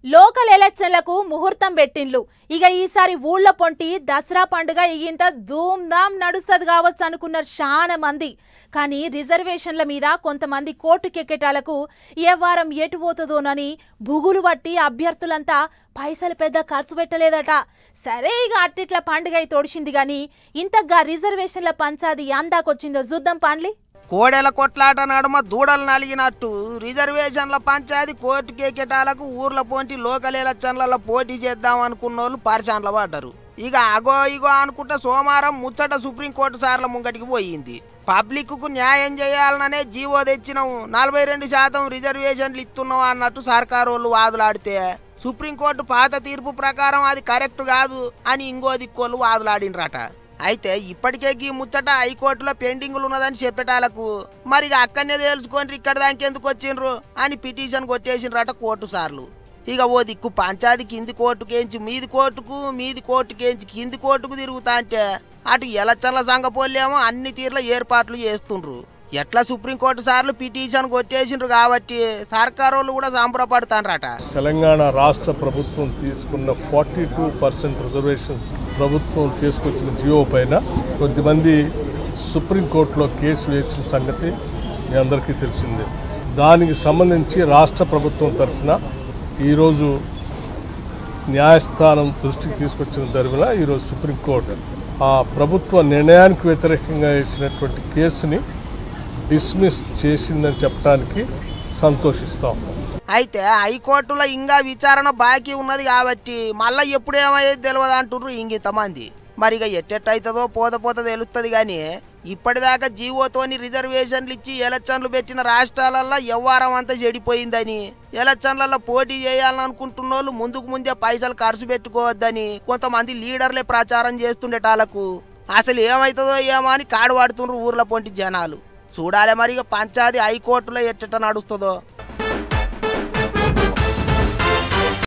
Local ఎలక్షన్లకు ముహూర్తం పెట్టిండ్లు. ఇక ఈసారి ఊళ్ళ పొంటి దసరా పండుగ ఇంత ధూమ్ధాం నడుస్తుంది కావచ్చు అనుకున్నారు చాలా మంది. కానీ రిజర్వేషన్ల మీద కొంతమంది కోర్టుకెక్కేటాలకు ఏ వారం ఎటు పోతుందోనని బుగులు పట్టి అభ్యర్థులంతా పైసలు పెద్ద ఖర్చు పెట్టలేదట. సరే ఇక అట్టిట్ల పండుగ తోడిచింది గాని ఇంతగా రిజర్వేషన్ల పంచాది అందాకొచ్చిందో చూద్దాం పాన్లి. కోడెల కొట్లాట నడుమ దూడలు నలిగినట్టు రిజర్వేషన్ల పంచాయతీ కోర్టుకి ఎక్కేటాలకు ఊర్ల పోటీ లోకల్ ఎలక్షన్లలో పోటీ చేద్దాం అనుకున్నోళ్ళు పరిశాన్ల పడ్డారు. ఇక అగో ఇగో అనుకుంటా సోమవారం ముచ్చట సుప్రీంకోర్టు సార్ల ముంగటికి పోయింది. పబ్లిక్ కు న్యాయం చేయాలనే జీవో తెచ్చినాం, 42% రిజర్వేషన్లు ఇస్తున్నాం అన్నట్టు సర్కారు వాళ్ళు వాదులాడితే సుప్రీంకోర్టు పాత తీర్పు ప్రకారం అది కరెక్ట్ కాదు అని ఇంకో దిక్కోళ్ళు వాదులాడినరట. అయితే ఇప్పటికే ఈ ముచ్చట హైకోర్టులో పెండింగ్లు ఉన్నదని చెప్పేటాలకు మరి అక్కడనే తెలుసుకొని ఇక్కడ దానికి ఎందుకు వచ్చిండ్రు అని పిటిషన్ కొట్టేసినరట కోర్టు సార్లు. ఇక ఓ దిక్కు పంచాది కింది కోర్టుకేంచి మీది కోర్టుకు, మీది కోర్టుకేంచి కింది కోర్టుకు తిరుగుతా అంటే అటు ఎలక్షన్ల సంగపోలేమో అన్ని తీర్ల ఏర్పాట్లు చేస్తుండ్రు. ఎట్లా సుప్రీంకోర్టు సార్లు పిటిషన్ కొట్టేసిండ్రు కాబట్టి సర్కారు వాళ్ళు కూడా సంబరపడతారట. తెలంగాణ రాష్ట్ర ప్రభుత్వం తీసుకున్న 42% రిజర్వేషన్స్ ప్రభుత్వం తీసుకొచ్చిన జియో పైన కొద్దిమంది సుప్రీంకోర్టులో కేసు వేసిన సంగతి మీ అందరికీ తెలిసిందే. దానికి సంబంధించి రాష్ట్ర ప్రభుత్వం తరఫున ఈరోజు న్యాయస్థానం దృష్టికి తీసుకొచ్చిన తరఫున ఈరోజు సుప్రీంకోర్టు ఆ ప్రభుత్వ నిర్ణయానికి వ్యతిరేకంగా వేసినటువంటి కేసుని డిస్మిస్ చేసిందని చెప్పడానికి సంతోషిస్తాం. అయితే హైకోర్టులో ఇంకా విచారణ బాకీ ఉన్నది కాబట్టి మళ్ళీ ఎప్పుడు ఏమయ్యేది తెలియదు అంటున్నారు ఇంతమంది. మరి ఇక ఎట్టెట్టయితుందో పోత తెలుస్తుంది. కానీ ఇప్పటిదాకా జీవోతోని రిజర్వేషన్లు ఇచ్చి ఎలక్షన్లు పెట్టిన రాష్ట్రాలలో వ్యవహారం అంతా చెడిపోయిందని, ఎలక్షన్లలో పోటీ చేయాలని అనుకుంటున్న వాళ్ళు ముందుకు ముందే పైసలు ఖర్చు పెట్టుకోవద్దని కొంతమంది లీడర్లే ప్రచారం చేస్తుండేటాలకు అసలు ఏమవుతుందో ఏమో అని కాడు పడుతుండ్రు ఊర్ల పొంటి జనాలు. చూడాలి మరి ఇక పంచాది హైకోర్టులో ఎట్టెట్ట నడుస్తుందో.